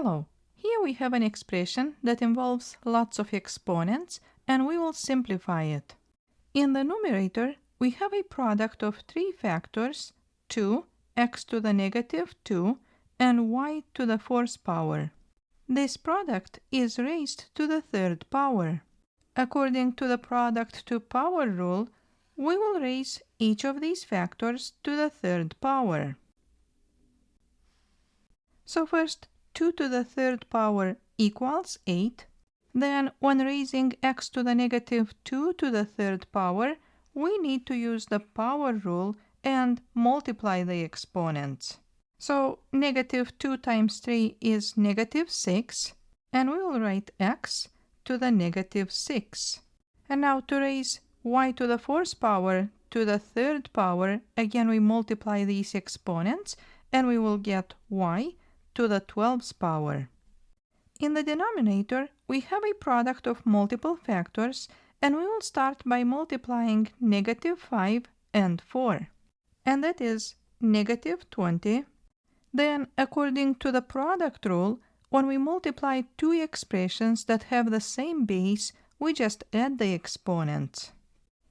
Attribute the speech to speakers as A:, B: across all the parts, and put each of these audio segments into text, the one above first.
A: Hello, here we have an expression that involves lots of exponents and we will simplify it. In the numerator, we have a product of three factors, 2, x to the negative 2, and y to the fourth power. This product is raised to the third power. According to the product to power rule, we will raise each of these factors to the third power. So first, 2 to the third power equals 8. Then, when raising x to the negative 2 to the third power, we need to use the power rule and multiply the exponents. So, negative 2 times 3 is negative 6, and we will write x to the negative 6. And now to raise y to the fourth power to the third power, again we multiply these exponents, and we will get y to the 12th power. In the denominator, we have a product of multiple factors, and we will start by multiplying negative 5 and 4. And that is negative 20. Then, according to the product rule, when we multiply two expressions that have the same base, we just add the exponents.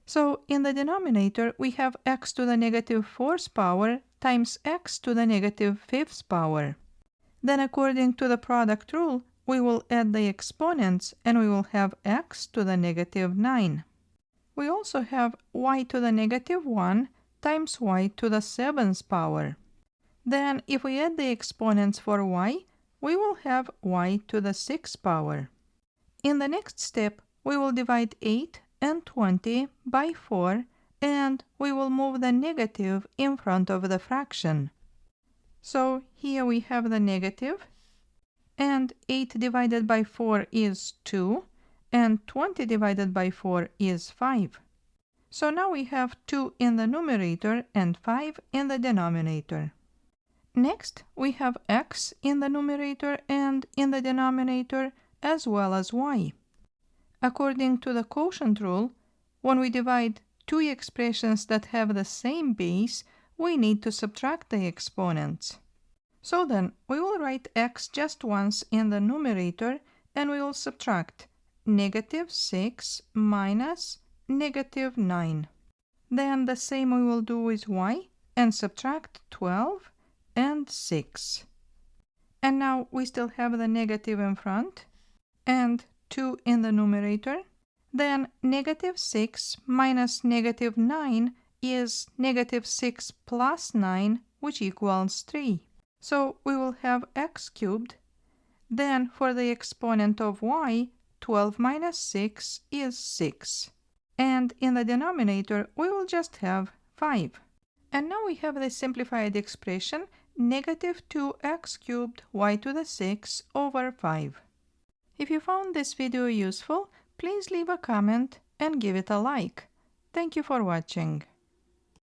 A: So, in the denominator, we have x to the negative 4th power times x to the negative 5th power. Then, according to the product rule, we will add the exponents and we will have x to the negative 9. We also have y to the negative 1 times y to the 7th power. Then, if we add the exponents for y, we will have y to the 6th power. In the next step, we will divide 8 and 20 by 4, and we will move the negative in front of the fraction. So here we have the negative, and 8 divided by 4 is 2, and 20 divided by 4 is 5. So now we have 2 in the numerator and 5 in the denominator. Next, we have x in the numerator and in the denominator, as well as y. According to the quotient rule, when we divide two expressions that have the same base, we need to subtract the exponents. So then, we will write x just once in the numerator, and we will subtract negative 6 minus negative 9. Then the same we will do with y, and subtract 12 and 6. And now we still have the negative in front, and 2 in the numerator. Then negative 6 minus negative 9 is negative 6 plus 9, which equals 3. So we will have x cubed. Then for the exponent of y, 12 minus 6 is 6. And in the denominator, we will just have 5. And now we have the simplified expression negative 2x cubed y to the 6 over 5. If you found this video useful, please leave a comment and give it a like. Thank you for watching.